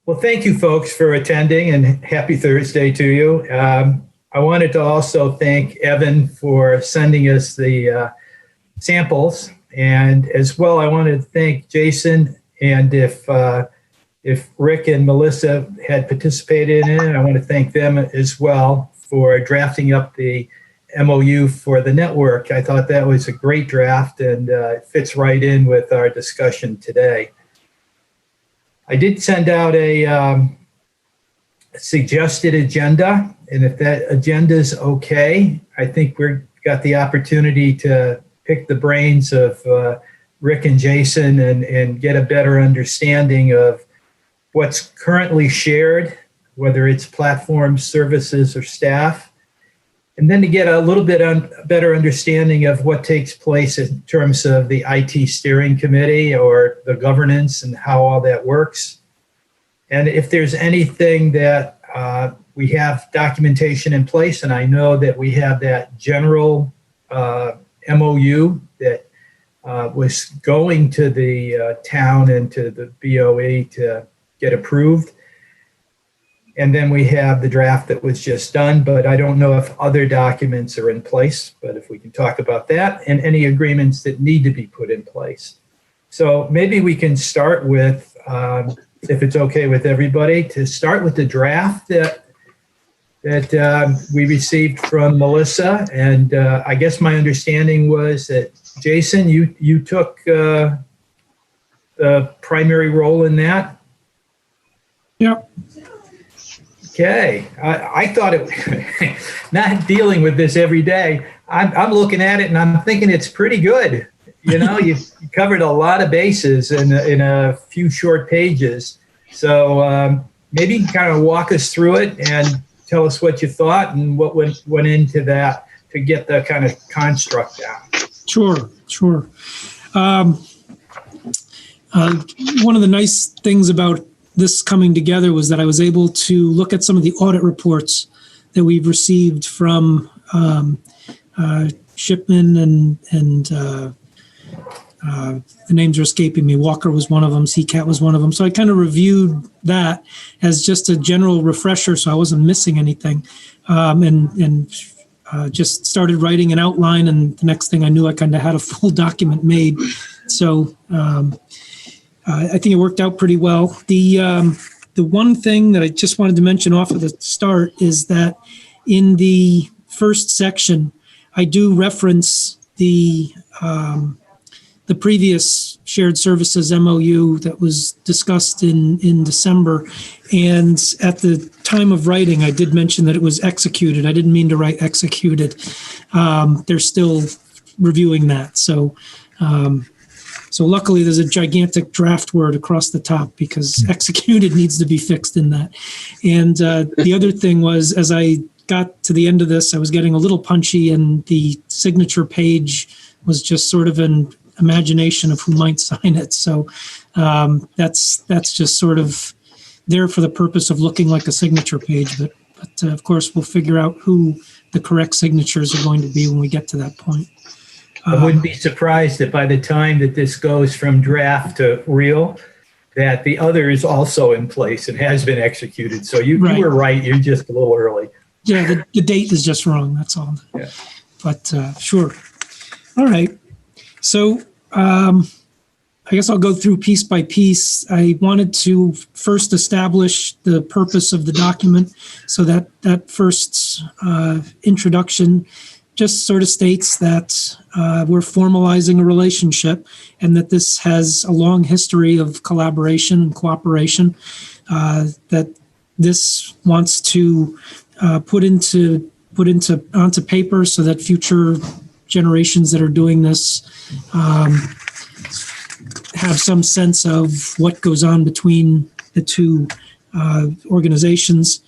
Well, thank you folks for attending and happy Thursday to you. I wanted to also thank Evan for sending us the samples. And as well, I wanted to thank Jason. And if Rick and Melissa had participated in it, I want to thank them as well for drafting up the MOU for the network. I thought that was a great draft and it fits right in with our discussion today. I did send out a suggested agenda, and if that agenda is okay, I think we've got the opportunity to pick the brains of Rick and Jason and get a better understanding of what's currently shared, whether it's platforms, services, or staff, and then to get a little bit better understanding of what takes place in terms of the IT steering committee or the governance and how all that works. And if there's anything that we have documentation in place, and I know that we have that general MOU that was going to the town and to the BOE to get approved. And then we have the draft that was just done, but I don't know if other documents are in place, but if we can talk about that and any agreements that need to be put in place. So maybe we can start with, if it's okay with everybody, to start with the draft that we received from Melissa. And I guess my understanding was that, Jason, you took the primary role in that? Yep. Okay, I thought it, not dealing with this every day, I'm looking at it and I'm thinking it's pretty good. You know, you covered a lot of bases in a few short pages. So maybe you can kind of walk us through it and tell us what you thought and what went into that to get the kind of construct down. Sure. One of the nice things about this coming together was that I was able to look at some of the audit reports that we've received from Shipman and the names are escaping me. Walker was one of them. CCAT was one of them. So I kind of reviewed that as just a general refresher, so I wasn't missing anything, and just started writing an outline. And the next thing I knew, I kind of had a full document made. So I think it worked out pretty well. The one thing that I just wanted to mention off of the start is that in the first section, I do reference the previous shared services MOU that was discussed in December. And at the time of writing, I did mention that it was executed. I didn't mean to write executed. They're still reviewing that. So luckily there's a gigantic draft word across the top because executed needs to be fixed in that. And the other thing was, as I got to the end of this, I was getting a little punchy and the signature page was just sort of an imagination of who might sign it. So that's just sort of there for the purpose of looking like a signature page. But of course, we'll figure out who the correct signatures are going to be when we get to that point. I wouldn't be surprised if by the time that this goes from draft to real, that the other is also in place and has been executed. So you were right. You're just a little early. Yeah, the date is just wrong. That's all. Yeah. But sure. All right. So I guess I'll go through piece by piece. I wanted to first establish the purpose of the document. So that first introduction just sort of states that we're formalizing a relationship and that this has a long history of collaboration and cooperation, that this wants to put onto paper so that future generations that are doing this have some sense of what goes on between the two organizations.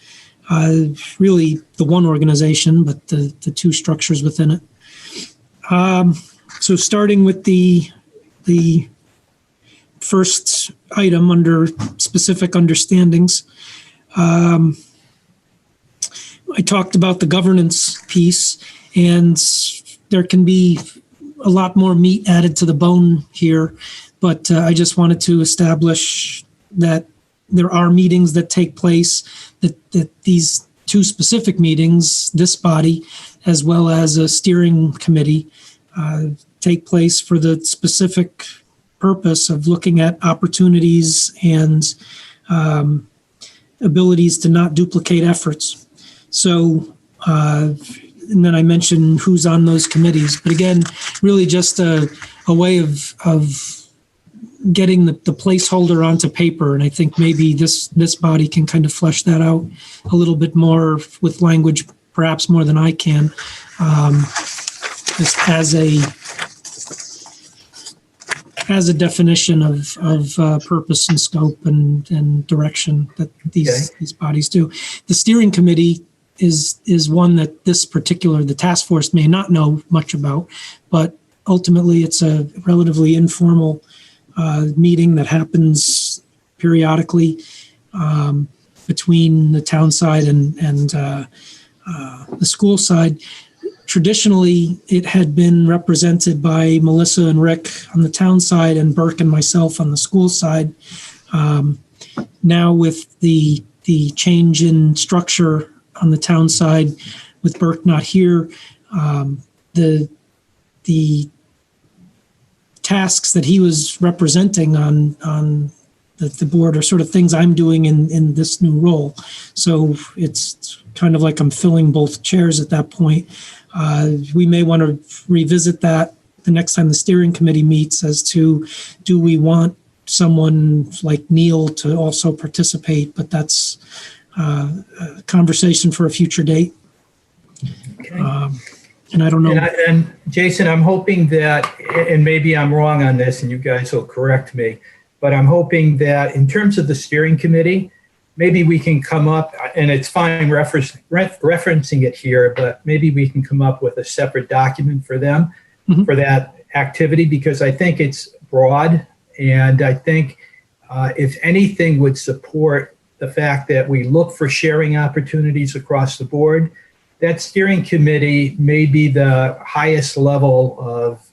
Really the one organization, but the two structures within it. So starting with the first item under specific understandings, I talked about the governance piece, and there can be a lot more meat added to the bone here, but I just wanted to establish that there are meetings that take place, that these two specific meetings, this body, as well as a steering committee, take place for the specific purpose of looking at opportunities and abilities to not duplicate efforts. So, and then I mentioned who's on those committees. But again, really just a way of getting the placeholder onto paper. And I think maybe this body can kind of flesh that out a little bit more with language, perhaps more than I can, just as a definition of purpose and scope and direction that these bodies do. The steering committee is one that the task force may not know much about, but ultimately it's a relatively informal meeting that happens periodically between the town side and the school side. Traditionally, it had been represented by Melissa and Rick on the town side and Burke and myself on the school side. Now with the change in structure on the town side, with Burke not here, the tasks that he was representing on the board are sort of things I'm doing in this new role. So it's kind of like I'm filling both chairs at that point. We may want to revisit that the next time the steering committee meets as to, do we want someone like Neil to also participate? But that's a conversation for a future date. Okay. And I don't know. And Jason, I'm hoping that, and maybe I'm wrong on this and you guys will correct me, but I'm hoping that in terms of the steering committee, maybe we can come up, and it's fine referencing it here, but maybe we can come up with a separate document for them for that activity, because I think it's broad, and I think if anything would support the fact that we look for sharing opportunities across the board, that steering committee may be the highest level of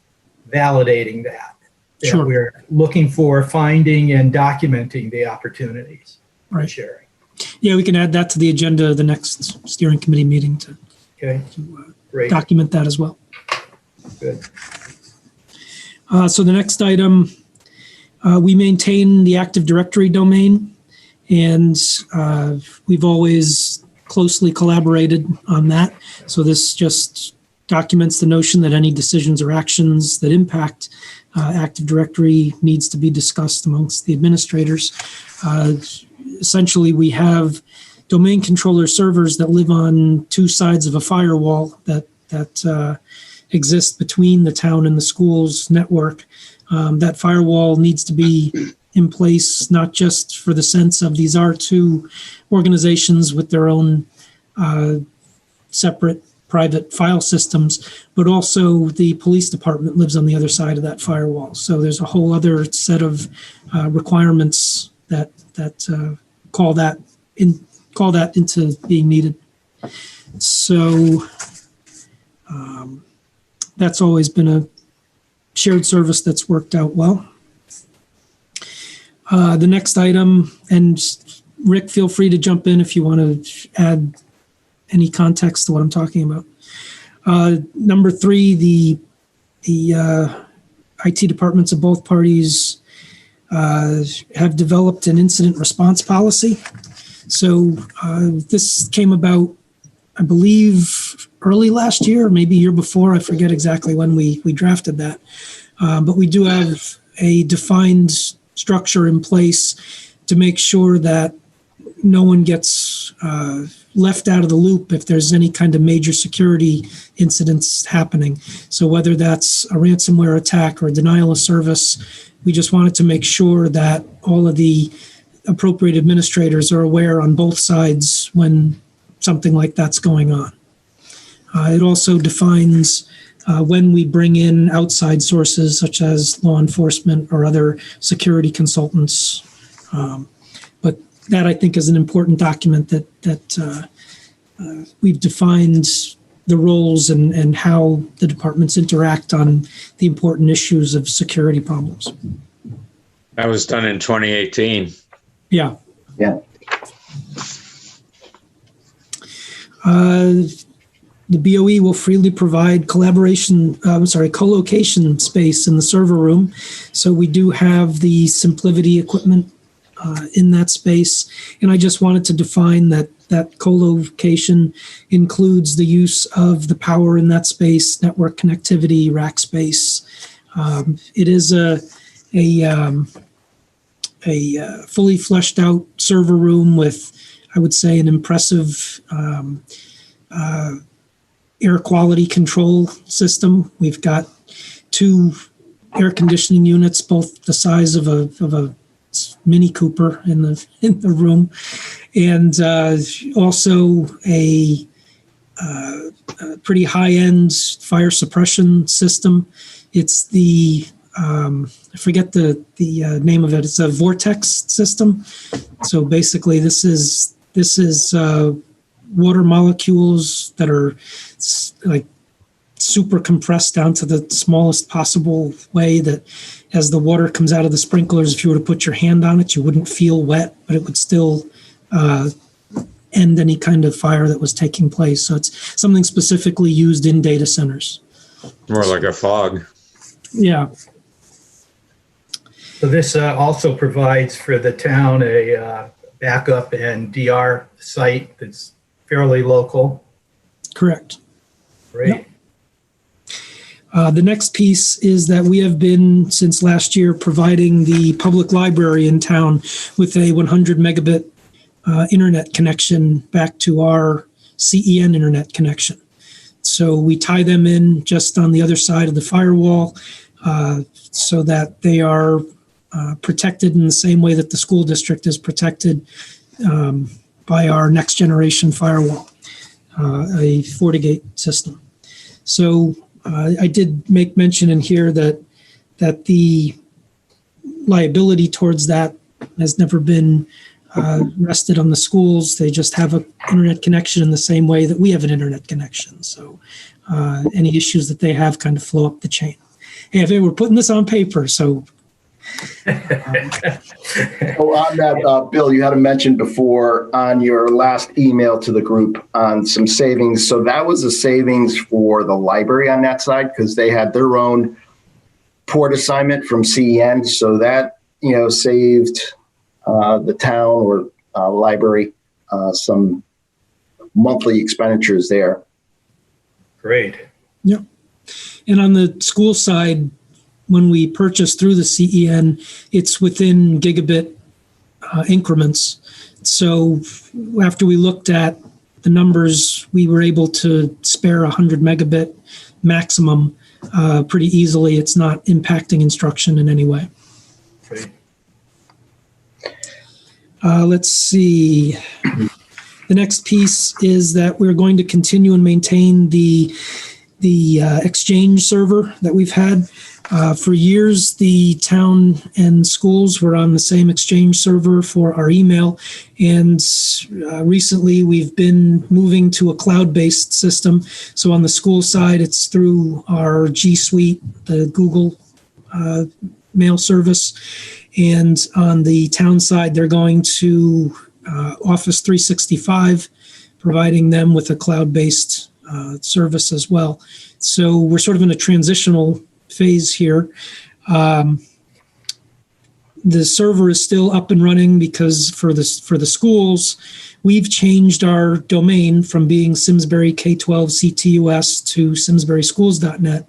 validating that Sure. We're looking for finding and documenting the opportunities. Right. Sharing. Yeah, we can add that to the agenda of the next steering committee meeting to Great. document that as well. Good. So the next item, we maintain the Active Directory domain, and we've always closely collaborated on that. So this just documents the notion that any decisions or actions that impact Active Directory needs to be discussed amongst the administrators. Essentially, we have domain controller servers that live on two sides of a firewall that exist between the town and the school's network. That firewall needs to be in place, not just for the sense of these are two organizations with their own separate private file systems, but also the police department lives on the other side of that firewall. So there's a whole other set of requirements that call that into being needed. So that's always been a shared service that's worked out well. The next item, and Rick, feel free to jump in if you want to add any context to what I'm talking about. Number 3, the IT departments of both parties have developed an incident response policy. So this came about, I believe, early last year, or maybe year before. I forget exactly when we drafted that. But we do have a defined structure in place to make sure that no one gets left out of the loop if there's any kind of major security incidents happening. So whether that's a ransomware attack or a denial of service, we just wanted to make sure that all of the appropriate administrators are aware on both sides when something like that's going on. It also defines when we bring in outside sources such as law enforcement or other security consultants. But that, I think, is an important document that we've defined the roles and how the departments interact on the important issues of security problems. That was done in 2018. Yeah. Yeah. The BOE will freely provide co-location space in the server room. So we do have the SimpliVity equipment in that space. And I just wanted to define that co-location includes the use of the power in that space, network connectivity, rack space. It is a fully fleshed out server room with, I would say, an impressive air quality control system. We've got 2 air conditioning units, both the size of a Mini Cooper in the room, and also a pretty high-end fire suppression system. It's the I forget the name of it. It's a vortex system. So basically, this is water molecules that are like super compressed down to the smallest possible way, that as the water comes out of the sprinklers, if you were to put your hand on it, you wouldn't feel wet, but it would still end any kind of fire that was taking place. So it's something specifically used in data centers. More like a fog. Yeah. So this also provides for the town a backup and DR site that's fairly local. Correct. Great. Yep. The next piece is that we have been, since last year, providing the public library in town with a 100 megabit internet connection back to our CEN internet connection. So we tie them in just on the other side of the firewall so that they are protected in the same way that the school district is protected by our next generation firewall, a FortiGate system. So I did make mention in here that the liability towards that has never been rested on the schools. They just have an internet connection in the same way that we have an internet connection. So any issues that they have kind of flow up the chain. Hey, we're putting this on paper, so. On that, Bill, you had mentioned before on your last email to the group on some savings. So that was a savings for the library on that side because they had their own port assignment from CEN. So that, saved the town or library some monthly expenditures there. Great. Yep. And on the school side, when we purchase through the CEN, it's within gigabit increments. So after we looked at the numbers, we were able to spare 100 megabit maximum pretty easily. It's not impacting instruction in any way. Great. Let's see. The next piece is that we're going to continue and maintain the Exchange server that we've had. For years, the town and schools were on the same Exchange server for our email, and recently we've been moving to a cloud-based system. So on the school side, it's through our G Suite, the Google mail service, and on the town side, they're going to Office 365, providing them with a cloud-based service as well. So we're sort of in a transitional phase here. The server is still up and running because for the schools, we've changed our domain from being Simsbury K-12 CTUS to simsburyschools.net,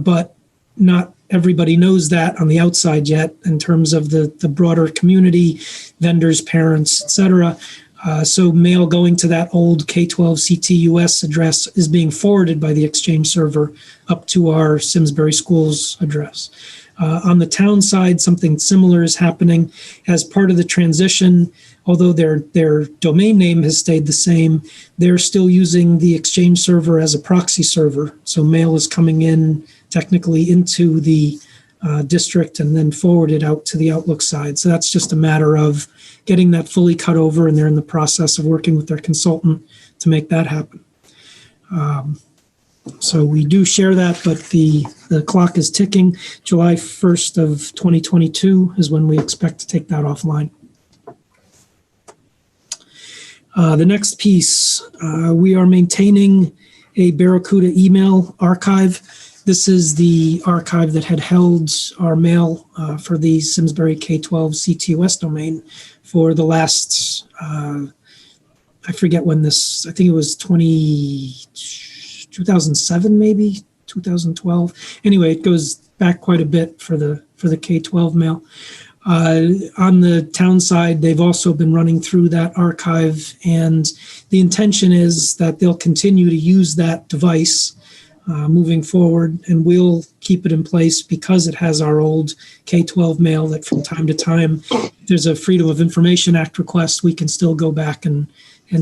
but not everybody knows that on the outside yet in terms of the broader community, vendors, parents, etc. So mail going to that old K-12 CTUS address is being forwarded by the Exchange server up to our Simsbury Schools address. On the town side, something similar is happening as part of the transition. Although their domain name has stayed the same, they're still using the Exchange server as a proxy server. So mail is coming in technically into the district and then forwarded out to the Outlook side. So that's just a matter of getting that fully cut over, and they're in the process of working with their consultant to make that happen. So we do share that, but the clock is ticking. July 1st of 2022 is when we expect to take that offline. The next piece, we are maintaining a Barracuda email archive. This is the archive that had held our mail for the Simsbury K-12 CTOS domain for the last, I forget when this, I think it was 2007 maybe, 2012. Anyway, it goes back quite a bit for the K-12 mail. On the town side, they've also been running through that archive, and the intention is that they'll continue to use that device moving forward, and we'll keep it in place because it has our old K-12 mail that from time to time, if there's a Freedom of Information Act request, we can still go back and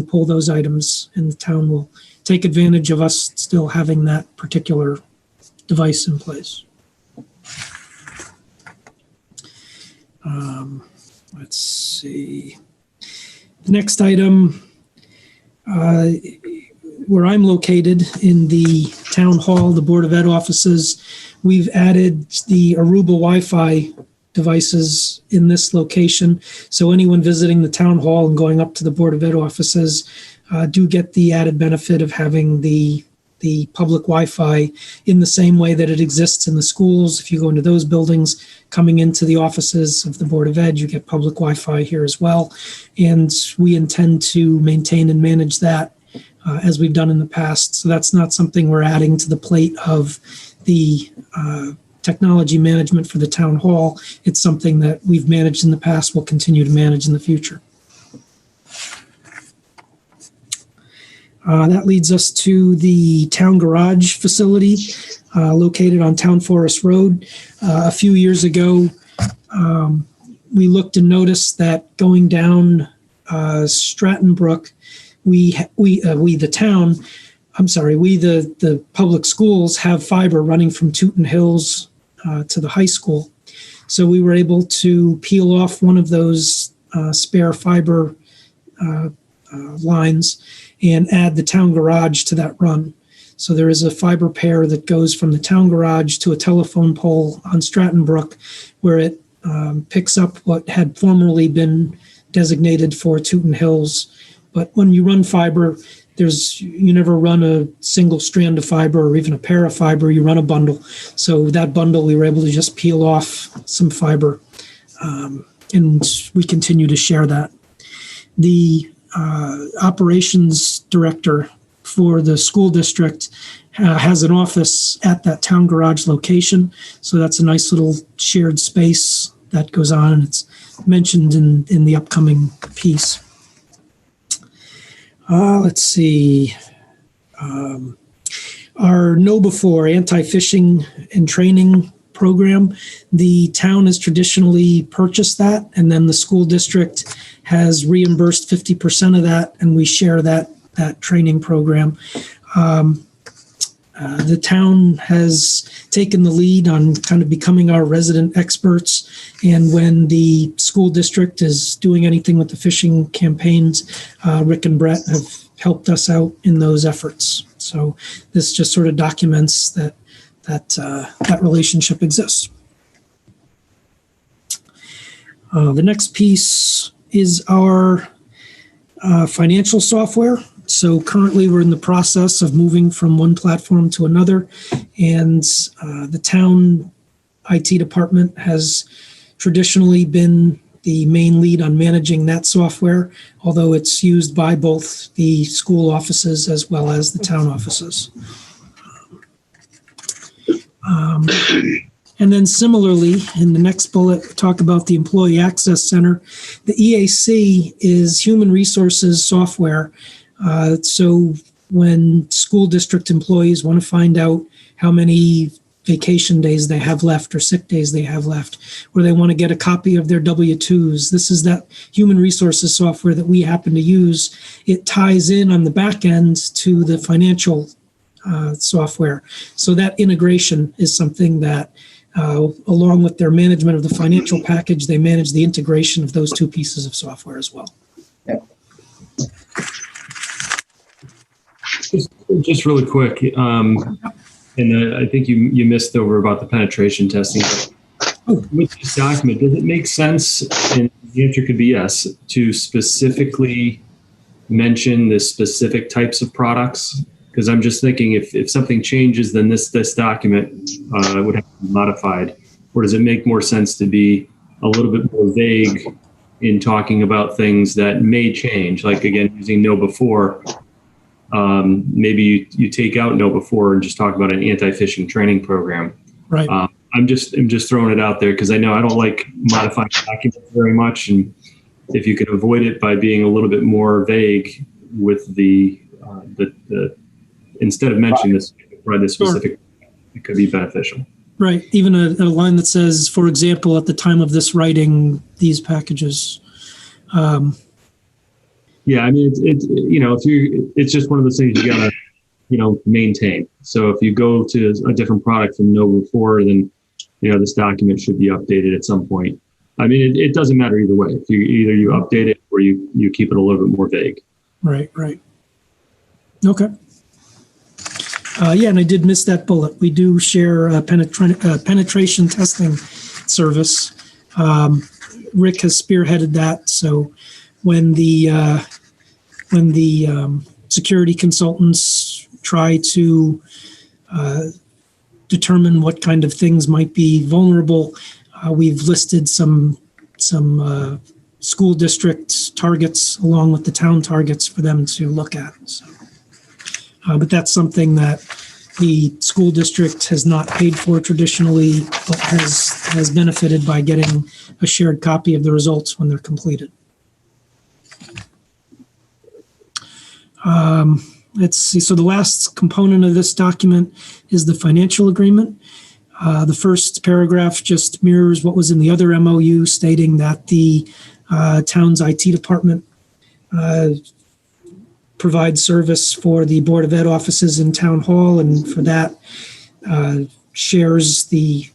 pull those items, and the town will take advantage of us still having that particular device in place. Let's see. The next item, where I'm located in the town hall, the Board of Ed offices, we've added the Aruba Wi-Fi devices in this location. So anyone visiting the town hall and going up to the Board of Ed offices do get the added benefit of having the public Wi-Fi in the same way that it exists in the schools. If you go into those buildings, coming into the offices of the Board of Ed, you get public Wi-Fi here as well. And we intend to maintain and manage that as we've done in the past. So that's not something we're adding to the plate of the technology management for the town hall. It's something that we've managed in the past, we'll continue to manage in the future. That leads us to the town garage facility located on Town Forest Road. A few years ago, we looked and noticed that going down Stratton Brook, the public schools have fiber running from Tooten Hills to the high school. So we were able to peel off one of those spare fiber lines and add the town garage to that run. So there is a fiber pair that goes from the town garage to a telephone pole on Stratton Brook, where it picks up what had formerly been designated for Tooten Hills. But when you run fiber, you never run a single strand of fiber or even a pair of fiber, you run a bundle. So that bundle, we were able to just peel off some fiber, and we continue to share that. The operations director for the school district has an office at that town garage location. So that's a nice little shared space that goes on, and it's mentioned in the upcoming piece. Let's see. Our Know Before anti-phishing and training program, the town has traditionally purchased that, and then the school district has reimbursed 50% of that, and we share that training program. The town has taken the lead on kind of becoming our resident experts, and when the school district is doing anything with the phishing campaigns, Rick and Brett have helped us out in those efforts. So this just sort of documents that relationship exists. The next piece is our financial software. So currently we're in the process of moving from one platform to another, and the town IT department has traditionally been the main lead on managing that software, although it's used by both the school offices as well as the town offices. And then similarly, in the next bullet, we talk about the Employee Access Center. The EAC is human resources software. So when school district employees want to find out how many vacation days they have left or sick days they have left, or they want to get a copy of their W-2s, this is that human resources software that we happen to use. It ties in on the back end to the financial software. So that integration is something that, along with their management of the financial package, they manage the integration of those two pieces of software as well. Yeah. Just really quick, and I think you missed over about the penetration testing. With this document, does it make sense, and the answer could be yes, to specifically mention the specific types of products? Because I'm just thinking if something changes, then this document would have to be modified. Or does it make more sense to be a little bit more vague in talking about things that may change? Like, again, using know before. Maybe you take out know before and just talk about an anti-phishing training program. Right. I'm just throwing it out there because I know I don't like modifying documents very much, and if you can avoid it by being a little bit more vague with the instead of mentioning this, right, the specific, it could be beneficial. Right. Even a line that says, for example, at the time of this writing, these packages. Yeah, I mean, it's just one of those things you gotta, maintain. So if you go to a different product from know before, then, this document should be updated at some point. I mean, it doesn't matter either way. If you update it or you keep it a little bit more vague. Right. Okay. And I did miss that bullet. We do share a penetration testing service. Rick has spearheaded that. So when the security consultants try to determine what kind of things might be vulnerable, we've listed some school district targets along with the town targets for them to look at. So, but that's something that the school district has not paid for traditionally, but has benefited by getting a shared copy of the results when they're completed. Let's see. So the last component of this document is the financial agreement. The first paragraph just mirrors what was in the other MOU, stating that the town's IT department provides service for the Board of Ed offices in Town Hall, and for that shares the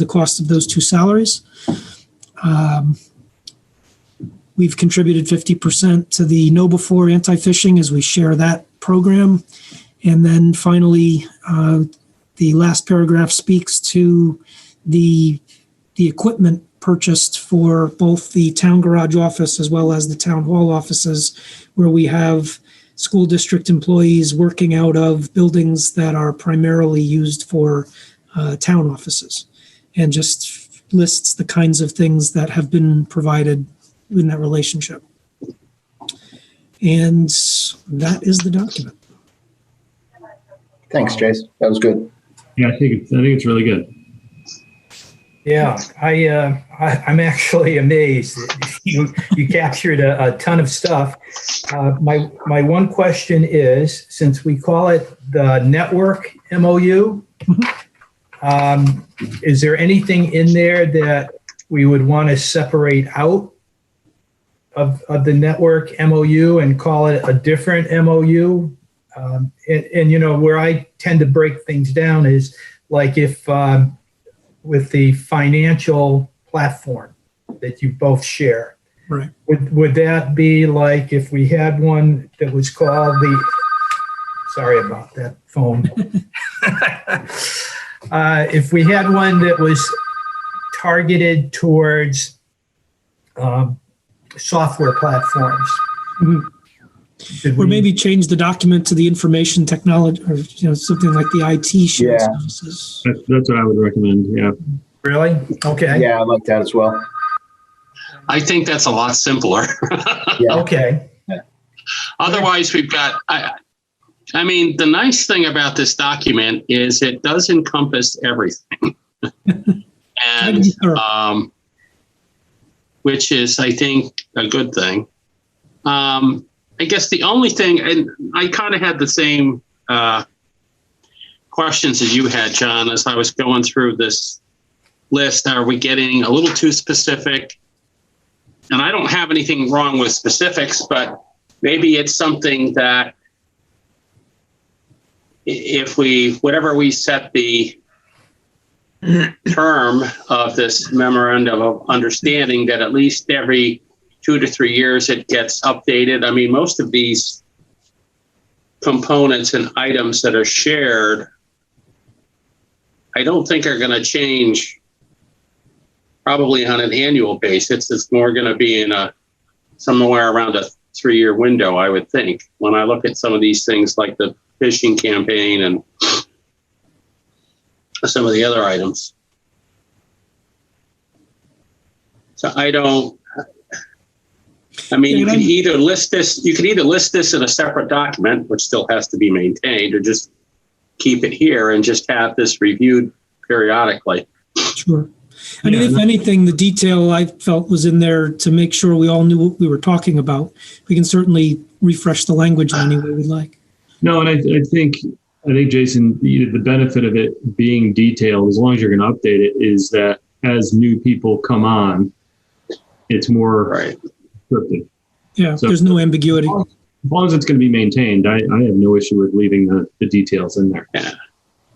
cost of those two salaries. We've contributed 50% to the Know Before anti-phishing as we share that program. And then finally, the last paragraph speaks to the equipment purchased for both the town garage office as well as the town hall offices, where we have school district employees working out of buildings that are primarily used for town offices, and just lists the kinds of things that have been provided in that relationship. And that is the document. Thanks, Chase. That was good. Yeah, I think it's really good. Yeah, I'm actually amazed. You captured a ton of stuff. My one question is, since we call it the network MOU, is there anything in there that we would want to separate out of the network MOU and call it a different MOU? And where I tend to break things down is like if with the financial platform that you both share, Right. Would that be like if we had one that was called sorry about that phone. If we had one that was targeted towards software platforms. Mm-hmm. Or maybe change the document to the information technology, or something like the IT shared services. That's what I would recommend. Yeah. Really? Okay. Yeah, I like that as well. I think that's a lot simpler. Yeah. Okay. Otherwise, we've got. I mean, the nice thing about this document is it does encompass everything, and which is, I think, a good thing. I guess the only thing, and I kind of had the same questions as you had, John, as I was going through this list. Are we getting a little too specific? And I don't have anything wrong with specifics, but maybe it's something that if whatever we set the term of this memorandum of understanding, that at least every 2 to 3 years it gets updated. I mean, most of these components and items that are shared, I don't think are going to change probably on an annual basis. It's more going to be in somewhere around a 3-year window, I would think, when I look at some of these things like the fishing campaign and some of the other items. So you could either list this in a separate document, which still has to be maintained, or just keep it here and just have this reviewed periodically. Sure. I mean, if anything, the detail I felt was in there to make sure we all knew what we were talking about. We can certainly refresh the language in any way we like. No, and I think Jason, the benefit of it being detailed, as long as you're going to update it, is that as new people come on, it's more scripted. Yeah, so there's no ambiguity. As long as it's going to be maintained, I have no issue with leaving the details in there. Yeah.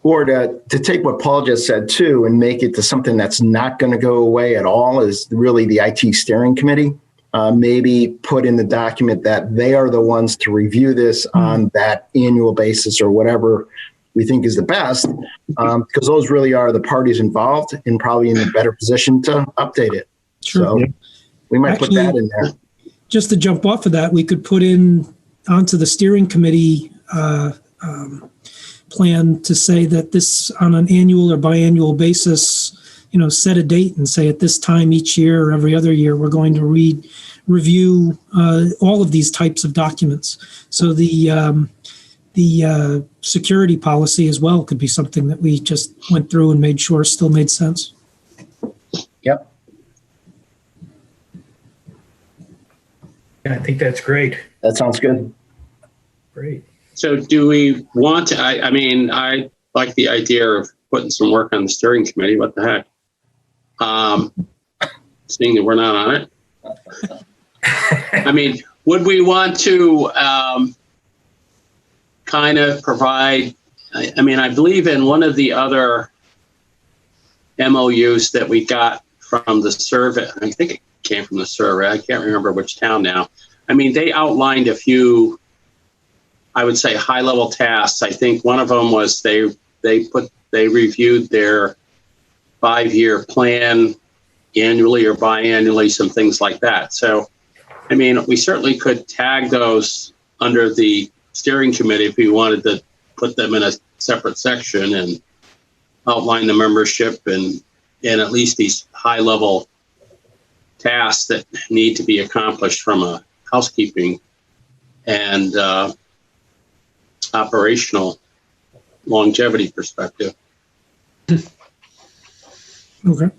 Or to take what Paul just said too and make it to something that's not going to go away at all is really the IT steering committee. Maybe put in the document that they are the ones to review this on that annual basis or whatever we think is the best, because those really are the parties involved and probably in a better position to update it. Sure. So we might put that in there. Just to jump off of that, we could put in onto the steering committee plan to say that this on an annual or biannual basis, set a date and say at this time each year or every other year, we're going to review all of these types of documents. So the security policy as well could be something that we just went through and made sure still made sense. Yep. Yeah, I think that's great. That sounds good. Great. So do we want to, I like the idea of putting some work on the steering committee. What the heck? Seeing that we're not on it. Would we want to kind of provide, I believe in one of the other MOUs that we got from the survey, I think it came from the survey, I can't remember which town now. They outlined a few, I would say, high-level tasks. I think one of them was they reviewed their 5-year plan annually or biannually, some things like that. So, we certainly could tag those under the steering committee if we wanted to put them in a separate section and outline the membership and at least these high-level tasks that need to be accomplished from a housekeeping and operational longevity perspective. Okay.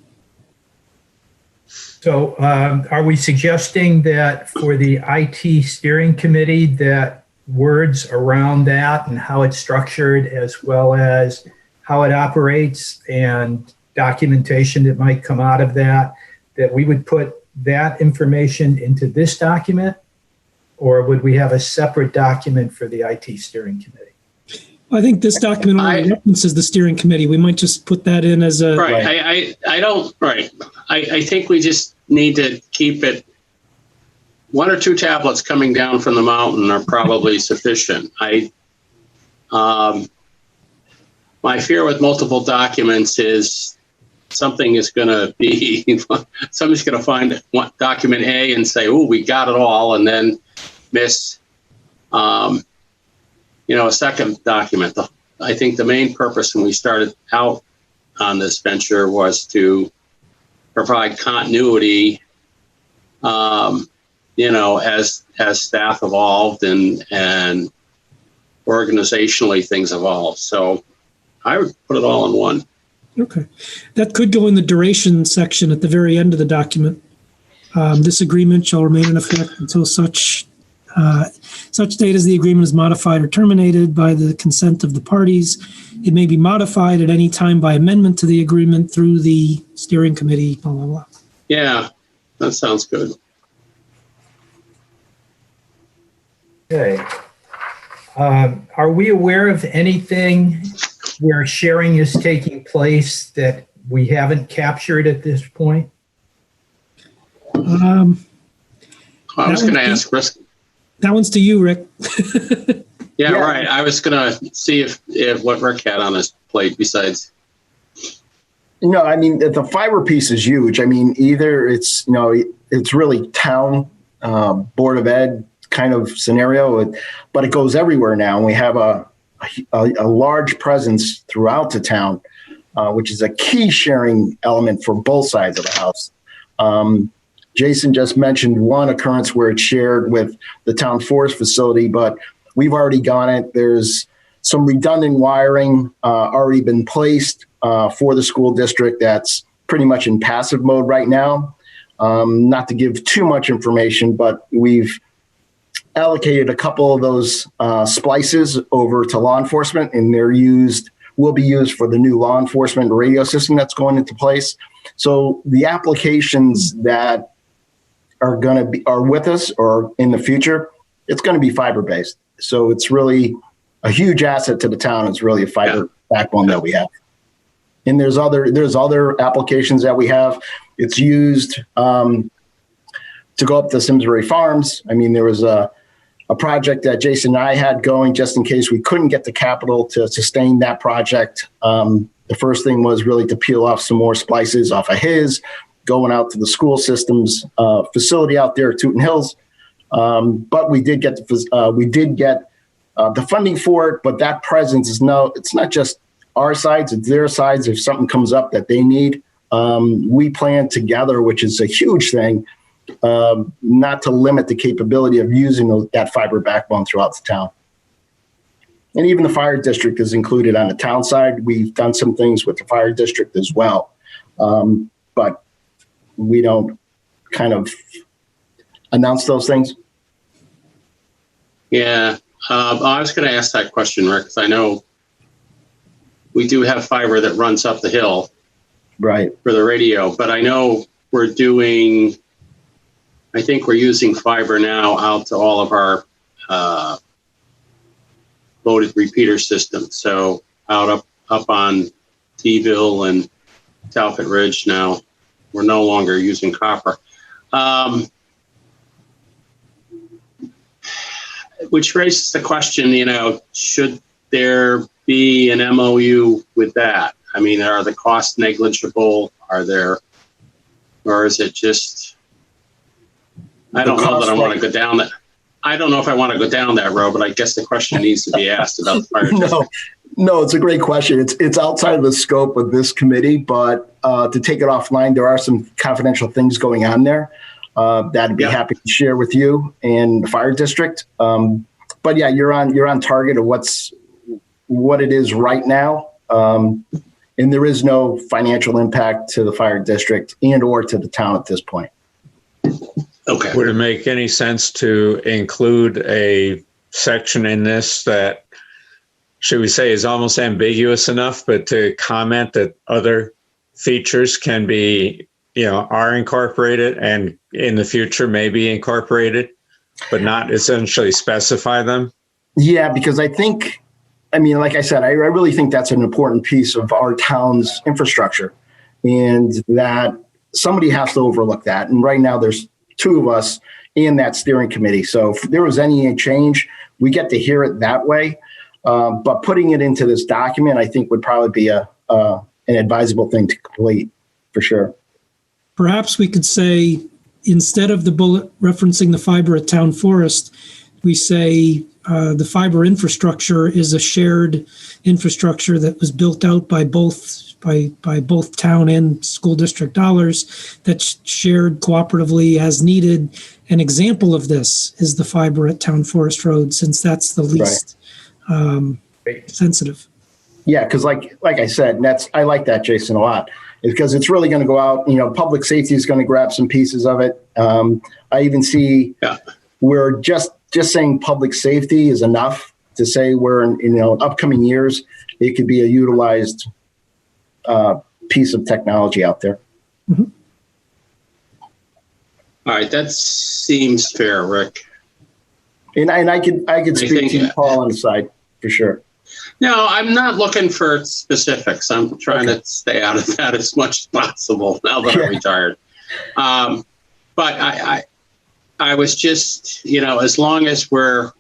So are we suggesting that for the IT steering committee that words around that and how it's structured as well as how it operates and documentation that might come out of that we would put that information into this document, or would we have a separate document for the IT steering committee? I think this document only references the steering committee. We might just put that in as a... Right. I think we just need to keep it. 1 or 2 tablets coming down from the mountain are probably sufficient. My fear with multiple documents is somebody's going to find document A and say, "Oh, we got it all," and then miss a second document. I think the main purpose when we started out on this venture was to provide continuity, as staff evolved and organizationally things evolved. So I would put it all in one. Okay. That could go in the duration section at the very end of the document. This agreement shall remain in effect until such date as the agreement is modified or terminated by the consent of the parties. It may be modified at any time by amendment to the agreement through the steering committee, blah, blah, blah. Yeah, that sounds good. Okay. Are we aware of anything where sharing is taking place that we haven't captured at this point? I was going to ask Rick. That one's to you, Rick. Yeah, right. I was going to see if what Rick had on his plate besides. No, the fiber piece is huge. Either it's, it's really town, Board of Ed kind of scenario, but it goes everywhere now. And we have a large presence throughout the town, which is a key sharing element for both sides of the house. Jason just mentioned one occurrence where it's shared with the town forest facility, but we've already gone it. There's some redundant wiring already been placed for the school district that's pretty much in passive mode right now. Not to give too much information, but we've allocated a couple of those splices over to law enforcement, and will be used for the new law enforcement radio system that's going into place. So the applications that are with us or in the future, it's going to be fiber based. So it's really a huge asset to the town. It's really a fiber backbone that we have. And there's other applications that we have. It's used to go up to Simsbury Farms. I mean, there was a project that Jason and I had going just in case we couldn't get the capital to sustain that project. The first thing was really to peel off some more splices off of his, going out to the school systems facility out there at Tooten Hills. But we did get the funding for it. But that presence it's not just our sides, it's their sides. If something comes up that they need, we plan together, which is a huge thing, not to limit the capability of using that fiber backbone throughout the town. And even the fire district is included on the town side. We've done some things with the fire district as well. But we don't kind of announce those things. Yeah. I was going to ask that question, Rick, because I know we do have fiber that runs up the hill. Right. For the radio, but I know I think we're using fiber now out to all of our loaded repeater systems. So up on T-ville and Talcott Ridge now, we're no longer using copper. Which raises the question, should there be an MOU with that? I mean, are the costs negligible? Or is it just, I don't know that I want to go down that. I don't know if I want to go down that road, but I guess the question needs to be asked about the fire district. No, it's a great question. It's outside of the scope of this committee, but to take it offline, there are some confidential things going on there that I'd be happy to share with you and the fire district. But yeah, you're on target of what it is right now. And there is no financial impact to the fire district and or to the town at this point. Okay. Would it make any sense to include a section in this that, should we say, is almost ambiguous enough, but to comment that other features can be, are incorporated and in the future may be incorporated, but not essentially specify them? Yeah, because like I said, I really think that's an important piece of our town's infrastructure, and that somebody has to overlook that. And right now there's two of us in that steering committee. So if there was any change, we get to hear it that way. But putting it into this document, I think would probably be an advisable thing to complete for sure. Perhaps we could say, instead of the bullet referencing the fiber at town forest, we say the fiber infrastructure is a shared infrastructure that was built out by both town and school district dollars, that's shared cooperatively as needed. An example of this is the fiber at Town Forest Road, since that's the least sensitive. Yeah, because like I said, I like that, Jason, a lot, because it's really going to go out. Public safety is going to grab some pieces of it. I even see we're just saying public safety is enough to say we're in upcoming years, it could be a utilized piece of technology out there. Mm-hmm. All right, that seems fair, Rick. And I could speak to you, Paul, on the side for sure. No, I'm not looking for specifics. I'm trying to stay out of that as much as possible now that I'm retired. But I was just, as long as we're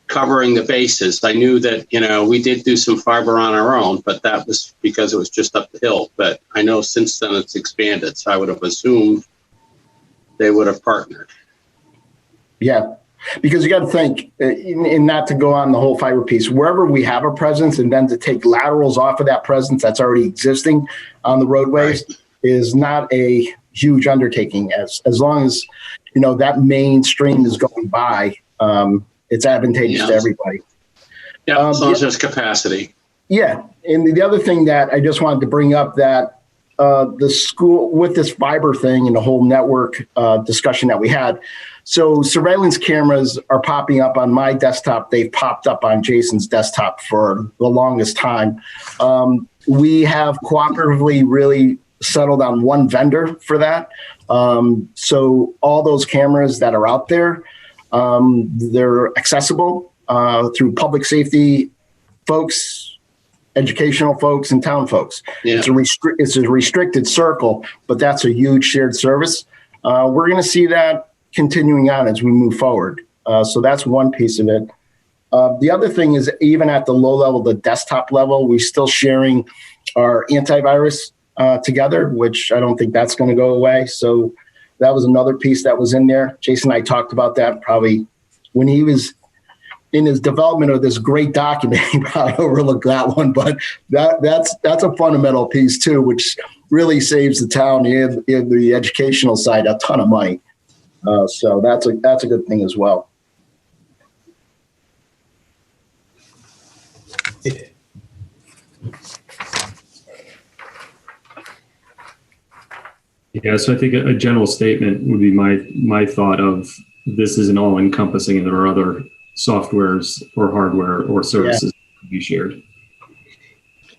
covering the bases, I knew that, we did do some fiber on our own, but that was because it was just up the hill. But I know since then it's expanded, so I would have assumed they would have partnered. Yeah, Because you got to think, and not to go on the whole fiber piece, wherever we have a presence and then to take laterals off of that presence that's already existing on the roadways is not a huge undertaking. As long as, that main stream is going by, it's advantageous to everybody. Yeah, as long as there's capacity. Yeah. And the other thing that I just wanted to bring up that the school with this fiber thing and the whole network discussion that we had. So surveillance cameras are popping up on my desktop. They've popped up on Jason's desktop for the longest time. We have cooperatively really settled on one vendor for that. So all those cameras that are out there, they're accessible through public safety folks, educational folks, and town folks. Yeah. It's a restricted circle, but that's a huge shared service. We're going to see that continuing on as we move forward. So that's one piece of it. The other thing is, even at the low level, the desktop level, we're still sharing our antivirus together, which I don't think that's going to go away. So that was another piece that was in there. Jason and I talked about that probably when he was in his development of this great document. He probably overlooked that one, but that's a fundamental piece too, which really saves the town and the educational side a ton of money. So that's a good thing as well. Yeah, so I think a general statement would be my thought of this isn't all encompassing, and there are other softwares or hardware or services that can be shared.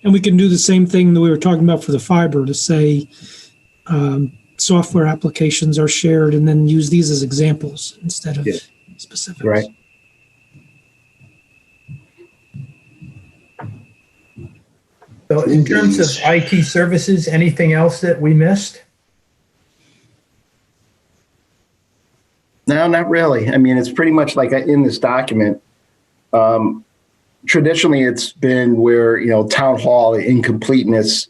And we can do the same thing that we were talking about for the fiber to say software applications are shared, and then use these as examples instead of specifics. Right. So in terms of IT services, anything else that we missed? No, not really. I mean, it's pretty much like in this document. Traditionally, it's been where, town hall incompleteness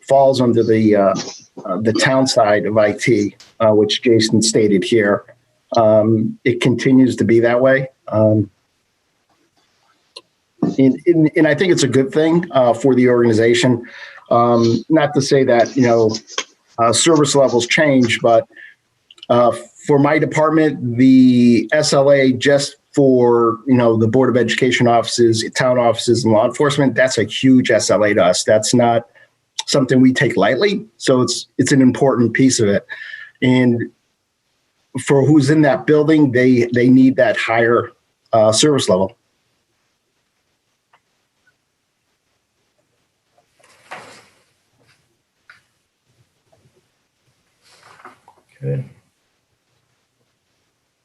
falls under the town side of IT, which Jason stated here. It continues to be that way. And I think it's a good thing for the organization. Not to say that, service levels change, but for my department, the SLA just for, the Board of Education offices, town offices, and law enforcement, that's a huge SLA to us. That's not something we take lightly. So it's an important piece of it. And for who's in that building, they need that higher service level. Okay.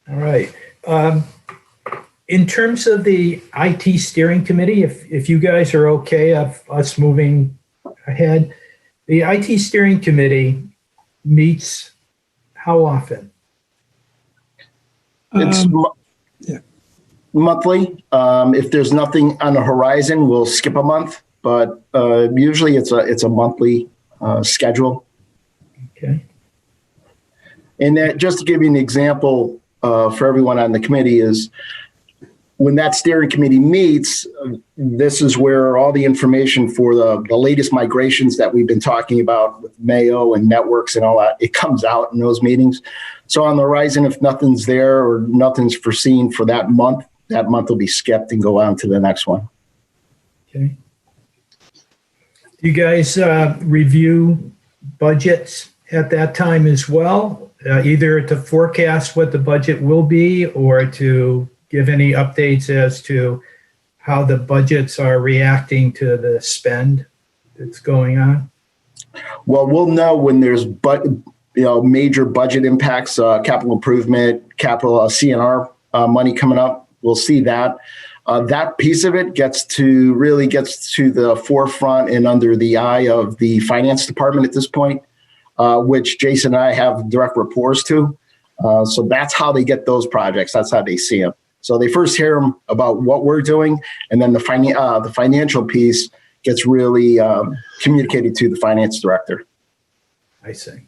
All right. In terms of the IT steering committee, if you guys are okay of us moving ahead, the IT steering committee meets how often? It's monthly. If there's nothing on the horizon, we'll skip a month, but usually it's a monthly schedule. Okay. And that, just to give you an example for everyone on the committee, is when that steering committee meets, this is where all the information for the latest migrations that we've been talking about with Mayo and networks and all that, it comes out in those meetings. So on the horizon, if nothing's there or nothing's foreseen for that month will be skipped and go on to the next one. Okay. Do you guys review budgets at that time as well, either to forecast what the budget will be or to give any updates as to how the budgets are reacting to the spend that's going on? Well, we'll know when there's major budget impacts, capital improvement, capital CNR money coming up. We'll see that. That piece of it gets to the forefront and under the eye of the finance department at this point, which Jason and I have direct reports to. So that's how they get those projects. That's how they see them. So they first hear them about what we're doing, and then the financial piece gets really communicated to the finance director. I see.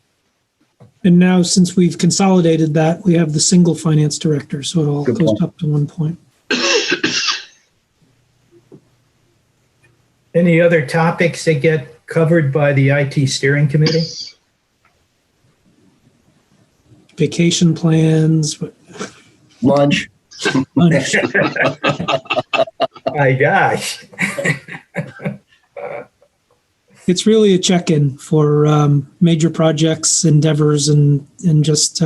And now, since we've consolidated that, we have the single finance director, so it all Good goes point. up to one point. Any other topics that get covered by the IT steering committee? Vacation plans, Lunch. lunch. My gosh. It's really a check-in for major projects, endeavors, and just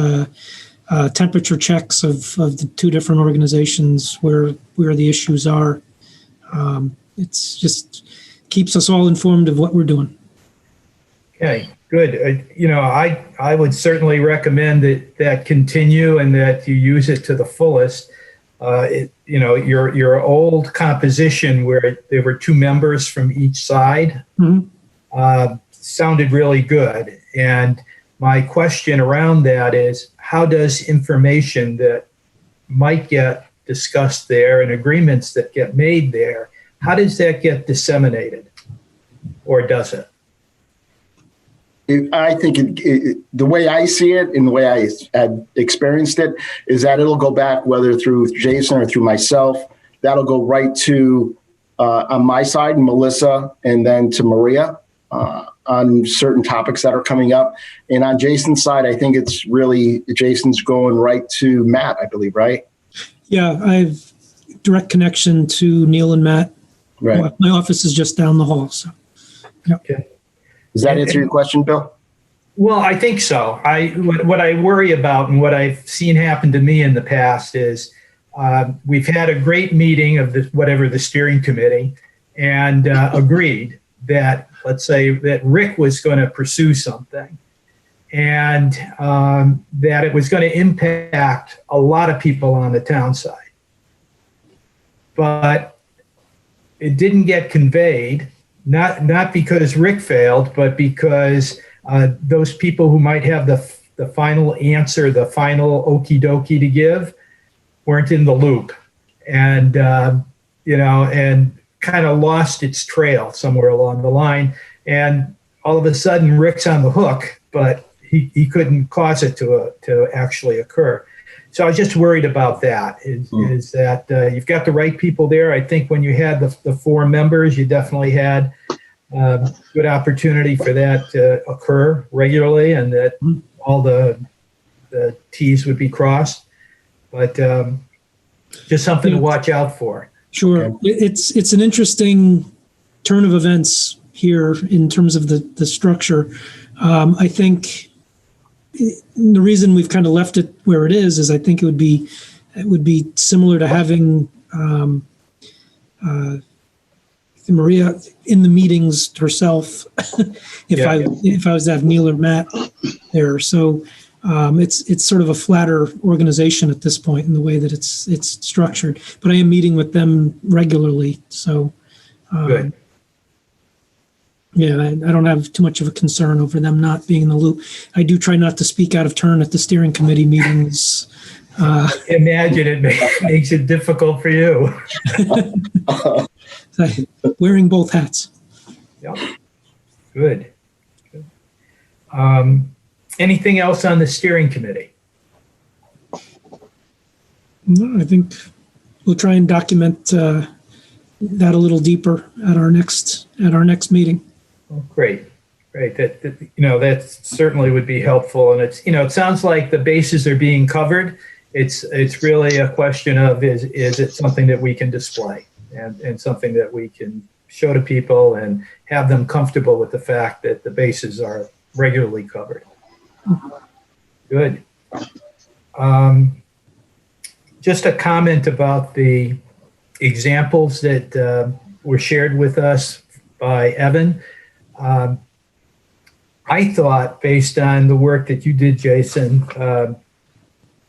temperature checks of the two different organizations where the issues are. It's just keeps us all informed of what we're doing. Okay, good. I would certainly recommend that continue and that you use it to the fullest. Your old composition where there were two members from each side sounded really good. And my question around that is, how does information that might get discussed there and agreements that get made there, how does that get disseminated? Or does it? I think the way I see it and the way I had experienced it is that it'll go back, whether through Jason or through myself, that'll go right to, on my side, Melissa, and then to Maria on certain topics that are coming up. And on Jason's side, I think it's really, Jason's going right to Matt, I believe, right? Yeah, I have direct connection to Neil and Matt. Right. My office is just down the hall, so. Okay. Does that answer your question, Bill? Well, I think so. What I worry about and what I've seen happen to me in the past is we've had a great meeting of the steering committee and agreed that, let's say, that Rick was going to pursue something and that it was going to impact a lot of people on the town side. But it didn't get conveyed, not because Rick failed, but because those people who might have the final answer, the final okie dokie to give, weren't in the loop, and and kind of lost its trail somewhere along the line. And all of a sudden, Rick's on the hook, but he couldn't cause it to actually occur. So I was just worried about that. Is that you've got the right people there? I think when you had the four members, you definitely had good opportunity for that to occur regularly, and that all the T's would be crossed. But just something to watch out for. Sure, okay. It's an interesting turn of events here in terms of the structure. I think the reason we've kind of left it where it is I think it would be similar to having Maria in the meetings herself if I was to have Neil or Matt there. So it's sort of a flatter organization at this point in the way that it's structured. But I am meeting with them regularly, so good. Yeah, I don't have too much of a concern over them not being in the loop. I do try not to speak out of turn at the steering committee meetings. Imagine it makes it difficult for you. Wearing both hats. Yeah. Good. Anything else on the steering committee? No, I think we'll try and document that a little deeper at our next meeting. Oh, great. That certainly would be helpful. And it sounds like the bases are being covered. It's really a question of is it something that we can display and something that we can show to people and have them comfortable with the fact that the bases are regularly covered. Good. Just a comment about the examples that were shared with us by Evan. I thought, based on the work that you did, Jason,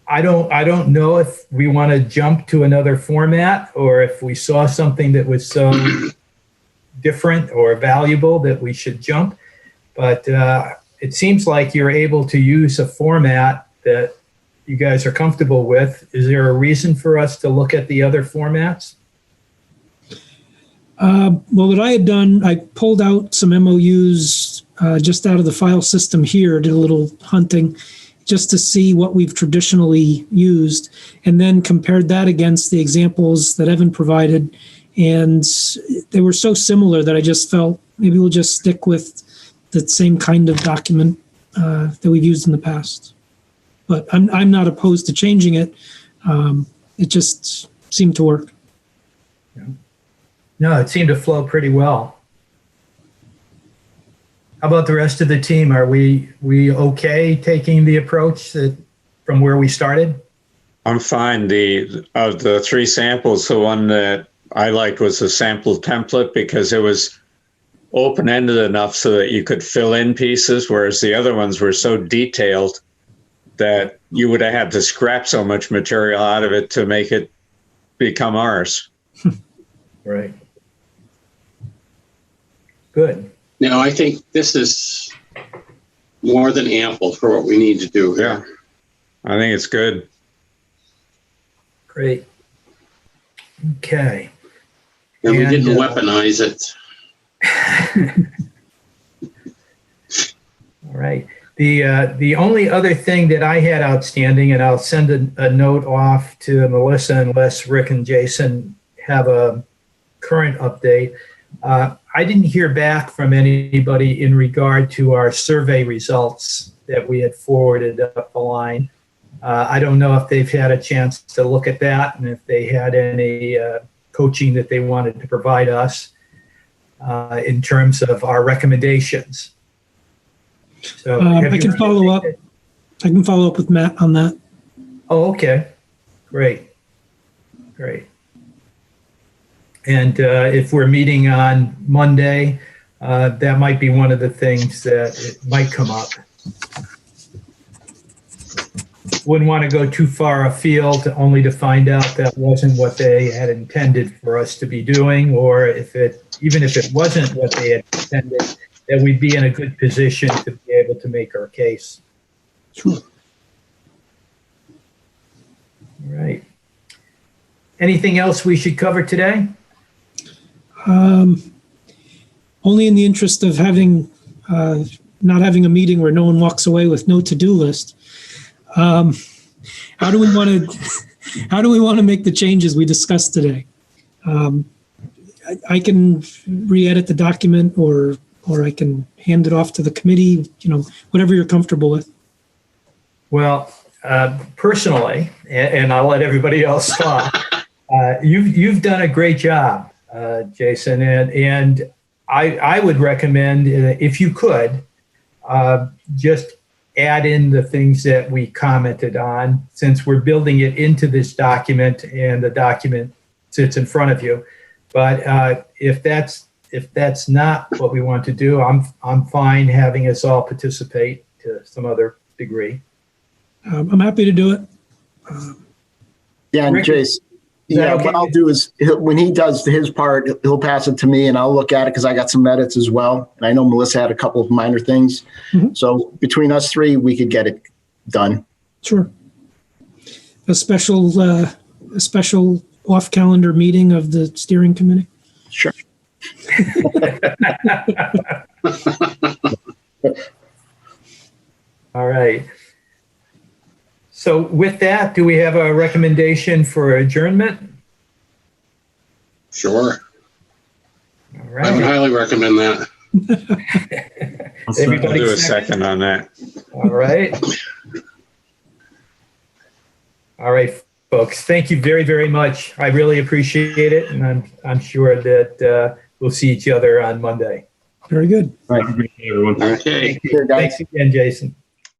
I don't know if we want to jump to another format or if we saw something that was so different or valuable that we should jump. But it seems like you're able to use a format that you guys are comfortable with. Is there a reason for us to look at the other formats? Well, what I had done, I pulled out some MOUs just out of the file system here, did a little hunting just to see what we've traditionally used, and then compared that against the examples that Evan provided. And they were so similar that I just felt maybe we'll just stick with the same kind of document that we've used in the past. But I'm not opposed to changing it. It just seemed to work. Yeah. No, it seemed to flow pretty well. How about the rest of the team? Are we okay taking the approach that from where we started? I'm fine. Of the three samples, the one that I liked was the sample template because it was open-ended enough so that you could fill in pieces, whereas the other ones were so detailed that you would have had to scrap so much material out of it to make it become ours. Right. Good. No, I think this is more than ample for what we need to do here. Yeah, I think it's good. Great. Okay. And we didn't And, weaponize it. All right. The only other thing that I had outstanding, and I'll send a note off to Melissa unless Rick and Jason have a current update. I didn't hear back from anybody in regard to our survey results that we had forwarded up the line. I don't know if they've had a chance to look at that and if they had any coaching that they wanted to provide us in terms of our recommendations. So I can follow up. I can follow up with Matt on that. Oh, okay. Great. Great. And if we're meeting on Monday, that might be one of the things that it might come up. Wouldn't want to go too far afield only to find out that wasn't what they had intended for us to be doing, or even if it wasn't what they had intended, that we'd be in a good position to be able to make our case. Sure. All right. Anything else we should cover today? Only in the interest of having not having a meeting where no one walks away with no to-do list. How do we want to make the changes we discussed today? I can re-edit the document, or I can hand it off to the committee. Whatever you're comfortable with. Well, personally, and I'll let everybody else talk. You've done a great job, Jason, and I would recommend, if you could, just add in the things that we commented on, since we're building it into this document and the document sits in front of you. But if that's not what we want to do, I'm fine having us all participate to some other degree. I'm happy to do it. Yeah, and Rick, Jace, okay? what I'll do is when he does his part, he'll pass it to me and I'll look at it because I got some edits as well. And I know Melissa had a couple of minor things. Mhm. So between us three, we could get it done. Sure. A special off-calendar meeting of the steering committee. Sure. All right. So with that, do we have a recommendation for adjournment? Sure. All I would right. highly recommend that. I'll start- I'll Everybody do a second on that. All right. All right, folks. Thank you very, very much. I really appreciate it, and I'm sure that we'll see each other on Monday. Very good. Right. Have a great day, everyone. Okay. Here, guys. Thanks again, Jason.